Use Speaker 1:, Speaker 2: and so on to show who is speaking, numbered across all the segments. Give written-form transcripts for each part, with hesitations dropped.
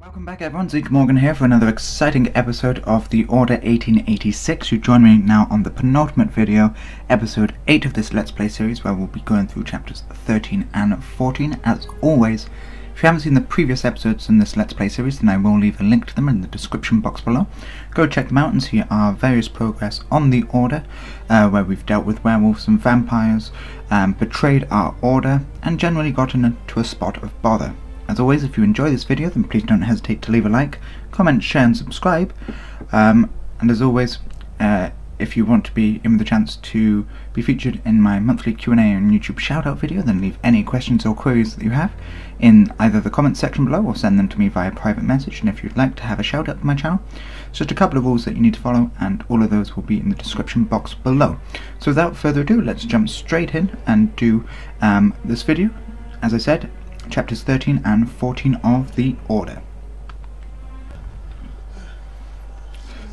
Speaker 1: Welcome back everyone, Zeke here for another exciting episode of the Order 1886. You join me now on the penultimate video, episode 8 of this Let's Play series, where we'll be going through chapters 13 and 14. As always, if you haven't seen the previous episodes in this Let's Play series, then I will leave a link to them in the description box below. Go check them out and see our various progress on the Order, where we've dealt with werewolves and vampires, betrayed our Order, and generally gotten into a spot of bother. As always, if you enjoy this video, then please don't hesitate to leave a like, comment, share and subscribe. And as always, if you want to be in with the chance to be featured in my monthly Q&A and YouTube shoutout video, then leave any questions or queries that you have in either the comment section below or send them to me via private message. And if you'd like to have a shoutout for my channel, it's just a couple of rules that you need to follow, and all of those will be in the description box below. So without further ado, let's jump straight in and do this video. As I said, chapters 13 and 14 of the Order.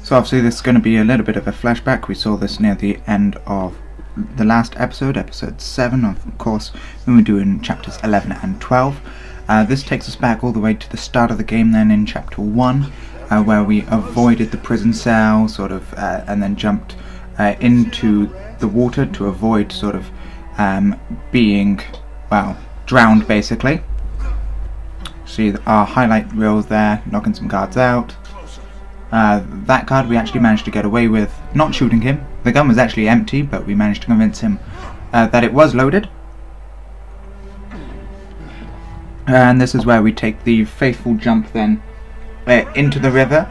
Speaker 1: So obviously this is going to be a little bit of a flashback. We saw this near the end of the last episode, episode 7, of course, when we're doing chapters 11 and 12. This takes us back all the way to the start of the game then in chapter 1, where we avoided the prison cell, sort of, and then jumped into the water to avoid sort of being, well, drowned basically. See our highlight reels there, knocking some guards out. That guard we actually managed to get away with not shooting him. The gun was actually empty, but we managed to convince him that it was loaded. And this is where we take the faithful jump then into the river.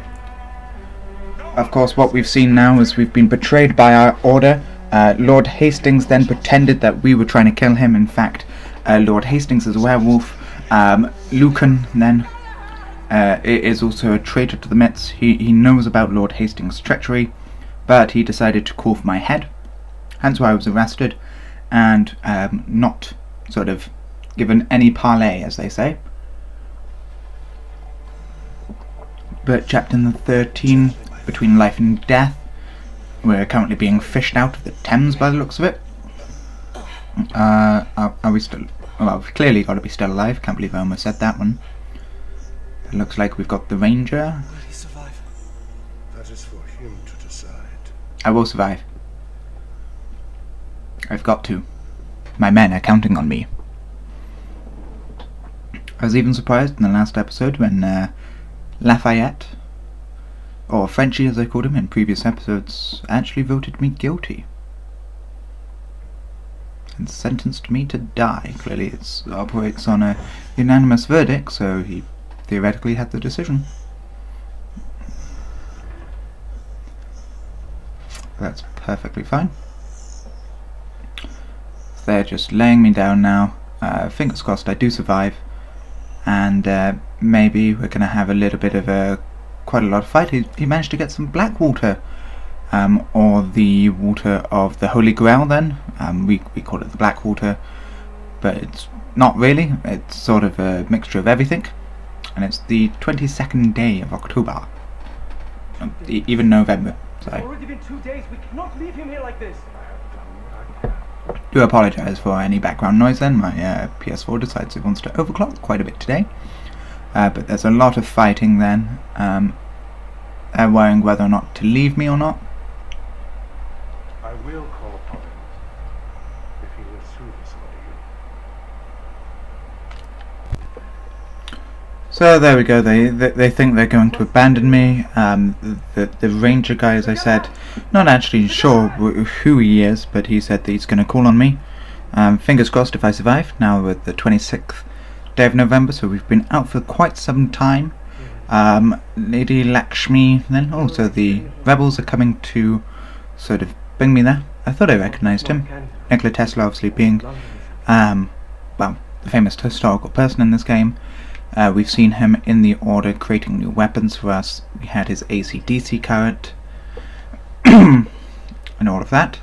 Speaker 1: Of course, what we've seen now is we've been betrayed by our Order. Lord Hastings then pretended that we were trying to kill him. In fact, Lord Hastings is a werewolf. Lucan then is also a traitor to the Mets. He knows about Lord Hastings' treachery, but he decided to call for my head, hence why I was arrested and not sort of given any parley, as they say. But chapter 13, between life and death, we're currently being fished out of the Thames by the looks of it. Are we still... Well, we've clearly got to be still alive. Can't believe I almost said that one. It looks like we've got the Ranger.
Speaker 2: Will he survive? That is for him to decide.
Speaker 1: I will survive. I've got to. My men are counting on me. I was even surprised in the last episode when Lafayette, or Frenchie as I called him in previous episodes, actually voted me guilty and sentenced me to die. Clearly it operates on a unanimous verdict, so he theoretically had the decision. That's perfectly fine. They're just laying me down now. Fingers crossed I do survive, and maybe we're going to have a little bit of quite a lot of fight. He managed to get some black water, or the water of the Holy Grail then. We call it the black water, but it's not really. It's sort of a mixture of everything, and it's the 22nd day of October, even November. So
Speaker 3: It's already been 2 days. We cannot leave him here like this.
Speaker 1: Do apologise for any background noise then. My PS4 decides it wants to overclock quite a bit today, but there's a lot of fighting then. They're worrying whether or not to leave me or not.
Speaker 2: I will call upon him if he will sue this order.
Speaker 1: So there we go. They think they're going to abandon me. The Ranger guy, as I said, not actually sure who he is, but he said that he's going to call on me. Fingers crossed if I survive. Now we're the 26th day of November, so we've been out for quite some time. Lady Lakshmi then. Also the rebels are coming to sort of bring me there. I thought I recognised him. Nikola Tesla obviously being well, the famous historical person in this game. We've seen him in the Order creating new weapons for us. We had his AC/DC current and all of that.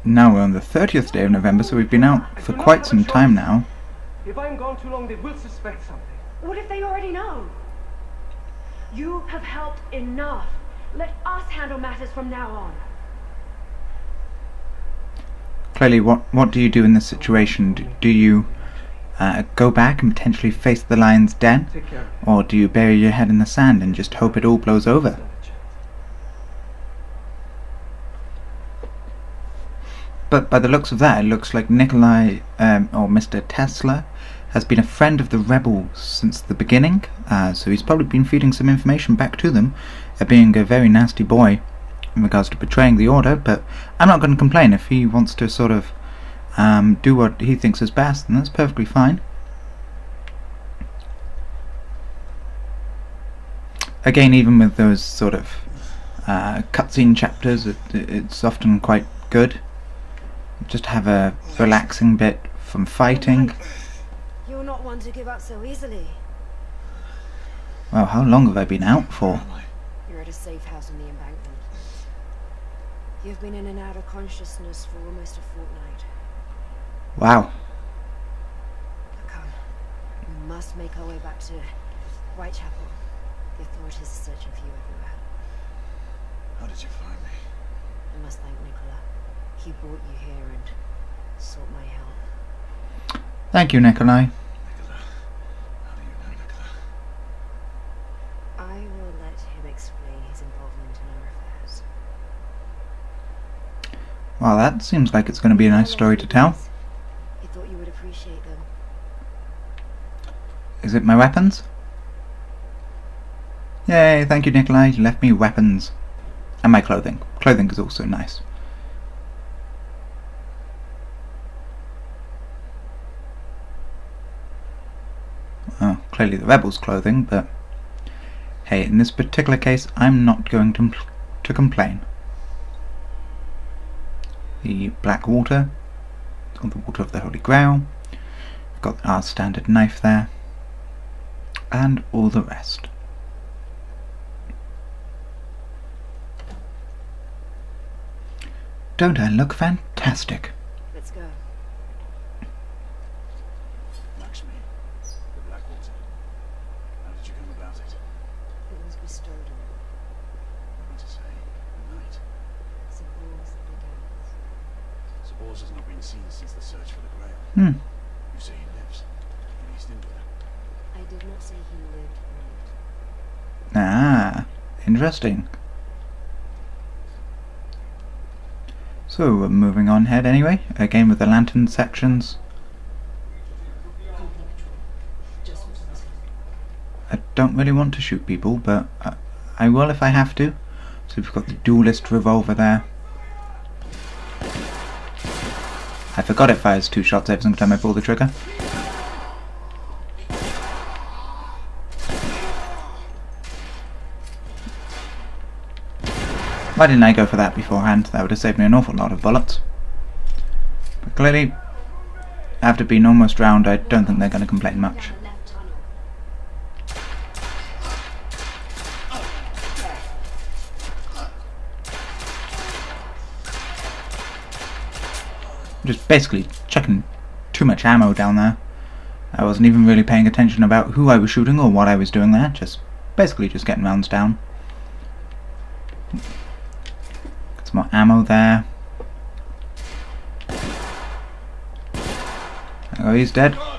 Speaker 1: Now we're on the 30th day of November, so we've been out for quite some time now.
Speaker 3: If I'm gone too long, they will suspect something.
Speaker 4: What if they already know? You have helped enough. Let us handle matters from now on.
Speaker 1: clearly, what do you do in this situation? Do you go back and potentially face the lions den?
Speaker 3: Take care.
Speaker 1: Or do you bury your head in the sand and just hope it all blows over? But by the looks of that, it looks like Nikolai, or Mr. Tesla, has been a friend of the rebels since the beginning, so he's probably been feeding some information back to them, being a very nasty boy in regards to betraying the order, but I'm not going to complain. If he wants to sort of do what he thinks is best, then that's perfectly fine. Again, even with those sort of cutscene chapters, it's often quite good. Just have a relaxing bit from fighting.
Speaker 5: You're not one to give up so easily.
Speaker 1: Well, how long have I been out for?
Speaker 5: You're at a safe house on the embankment. You've been in and out of consciousness for almost a fortnight.
Speaker 1: Wow.
Speaker 5: Come, we must make our way back to Whitechapel. The authorities are searching for you everywhere.
Speaker 6: How did you find me?
Speaker 5: I must thank Nicola. He brought you here and sought my help.
Speaker 1: Thank you, Nikolai.
Speaker 6: Nicola. How do you know Nicola?
Speaker 5: I will let him explain his involvement in our affairs.
Speaker 1: Well, that seems like it's going to be a nice story to tell.
Speaker 5: He thought you would appreciate them.
Speaker 1: Is it my weapons? Yay, thank you, Nikolai. You left me weapons. And my clothing. Clothing is also nice. Oh, clearly the rebels' clothing, but hey, in this particular case, I'm not going to complain. The black water, or the water of the Holy Grail. We've got our standard knife there, and all the rest. Don't I look fantastic?
Speaker 5: Let's go.
Speaker 6: Lakshmi. The Blackwater. How did you come about it?
Speaker 5: It was bestowed on you.
Speaker 6: I mean to say, the night.
Speaker 5: Sabors begins.
Speaker 6: Sabors has not been seen since the search for the Grail.
Speaker 1: Hmm.
Speaker 6: You say he lives in East India.
Speaker 5: I did not say he lived in it.
Speaker 1: Ah, interesting. So, we're moving on ahead anyway, again with the lantern sections. I don't really want to shoot people, but I will if I have to. So we've got the duelist revolver there. I forgot it fires 2 shots every single time I pull the trigger. Why didn't I go for that beforehand? That would have saved me an awful lot of bullets. But clearly, after being almost round, I don't think they're going to complain much. Just basically chucking too much ammo down there. I wasn't even really paying attention about who I was shooting or what I was doing there. Basically just getting rounds down. Got some more ammo there. Oh, he's dead. Well,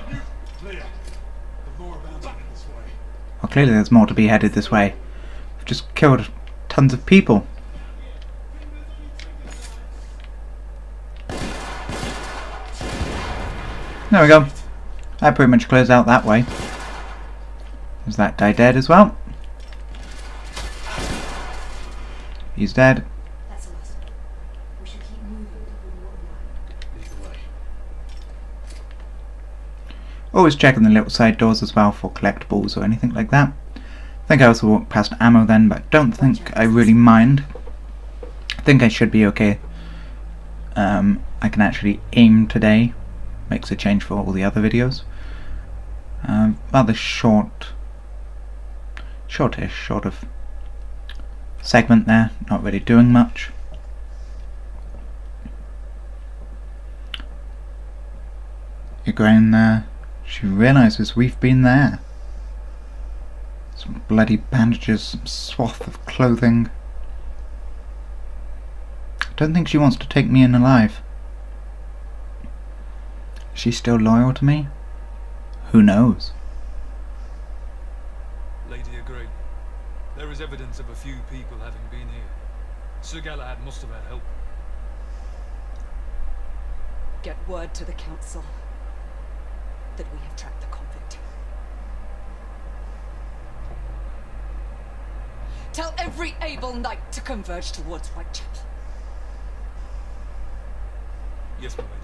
Speaker 1: clearly there's more to be headed this way. We've just killed tons of people. There we go. That pretty much clears out that way. Is that guy dead as well? He's dead.
Speaker 5: That's awesome. We should keep moving with more line.
Speaker 6: Lead the way.
Speaker 1: Always checking the little side doors as well for collectibles or anything like that. I think I also walked past ammo then, but don't think I really mind. I think I should be okay. I can actually aim today. Makes a change for all the other videos. Rather shortish sort of segment there, not really doing much. You're going there. She realises we've been there. Some bloody bandages, some swath of clothing. I don't think she wants to take me in alive. she still loyal to me? Who knows?
Speaker 7: Lady agreed. There is evidence of a few people having been here. Sir Galahad must have had help.
Speaker 8: Get word to the council that we have tracked the convict. Tell every able knight to converge towards Whitechapel.
Speaker 7: Yes, my lady.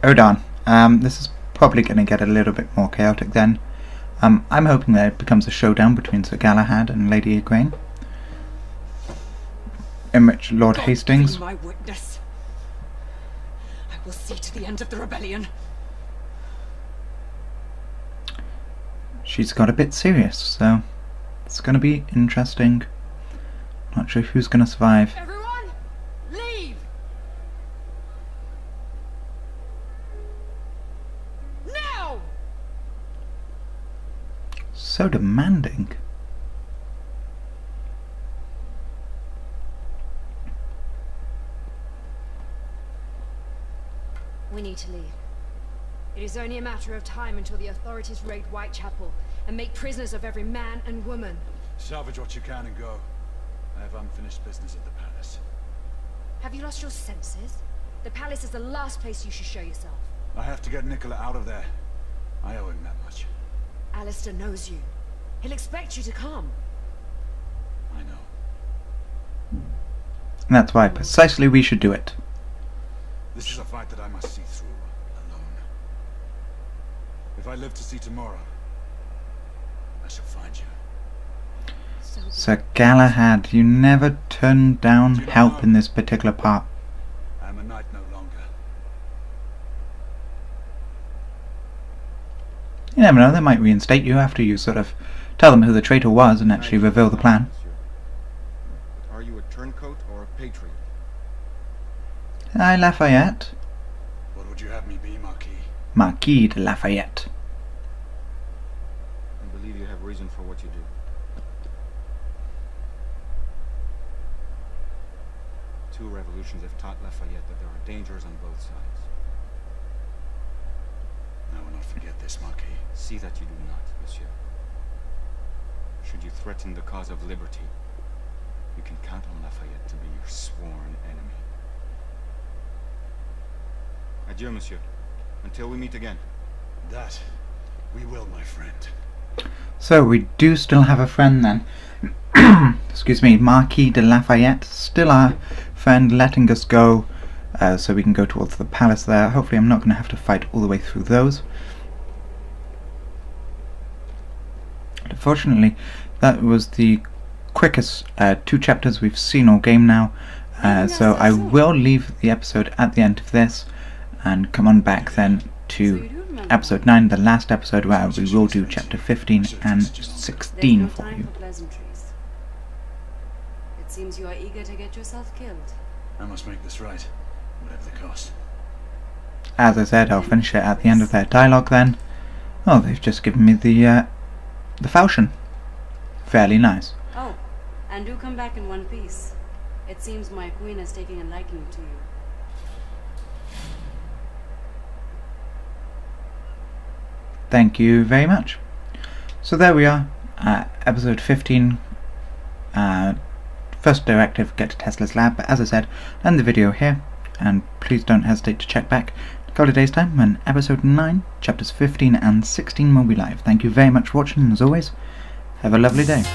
Speaker 1: Oh darn. This is probably going to get a little bit more chaotic then. I'm hoping that it becomes a showdown between Sir Galahad and Lady Igraine, in which Lord
Speaker 8: God
Speaker 1: Hastings...
Speaker 8: be my witness. I will see to the end of the rebellion.
Speaker 1: She's got a bit serious, so it's going to be interesting. Not sure who's going to survive.
Speaker 8: Everyone, leave! Now!
Speaker 1: So demanding.
Speaker 5: We need to leave. It is only a matter of time until the authorities raid Whitechapel and make prisoners of every man and woman.
Speaker 6: Salvage what you can and go. I have unfinished business at the palace.
Speaker 5: Have you lost your senses? The palace is the last place you should show yourself.
Speaker 6: I have to get Nicola out of there. I owe him that much.
Speaker 5: Alistair knows you. He'll expect you to come.
Speaker 6: I know.
Speaker 1: And that's why precisely we should do it.
Speaker 6: This is a fight that I must see through, alone. If I live to see tomorrow, I shall find you.
Speaker 1: Sir Galahad, you never turned down help in this particular part.
Speaker 6: I am a knight no longer.
Speaker 1: You never know, they might reinstate you after you sort of tell them who the traitor was and actually reveal the plan.
Speaker 9: Are you a turncoat or a patriot?
Speaker 1: Hi, Lafayette.
Speaker 6: What would you have me be, Marquis?
Speaker 1: Marquis de Lafayette.
Speaker 9: I believe you have reason for what you do. Two revolutions have taught Lafayette that there are dangers on both sides.
Speaker 6: I will not forget this, Marquis.
Speaker 9: See that you do not, monsieur. Should you threaten the cause of liberty, you can count on Lafayette to be your sworn enemy. Adieu, monsieur. Until we meet again.
Speaker 6: That we will, my friend.
Speaker 1: So we do still have a friend then. Excuse me, Marquis de Lafayette, still our friend, letting us go so we can go towards the palace there. Hopefully I'm not going to have to fight all the way through those. But unfortunately, that was the quickest 2 chapters we've seen all game now. So I will leave the episode at the end of this and come on back then to episode 9, the last episode, where we will do chapter 15 and 16 for you.
Speaker 10: It seems you are eager to get yourself killed.
Speaker 6: I must make this right, whatever the cost.
Speaker 1: As I said, I'll finish it at the end of their dialogue then. Oh, they've just given me the falchion. Fairly nice.
Speaker 10: Oh, and do come back in one piece. It seems my queen is taking a liking to you.
Speaker 1: Thank you very much. So there we are, episode 15, first directive, get to Tesla's lab. But as I said, end the video here, and please don't hesitate to check back in a couple of days' time when episode 9, chapters 15 and 16 will be live. Thank you very much for watching, and as always, have a lovely day.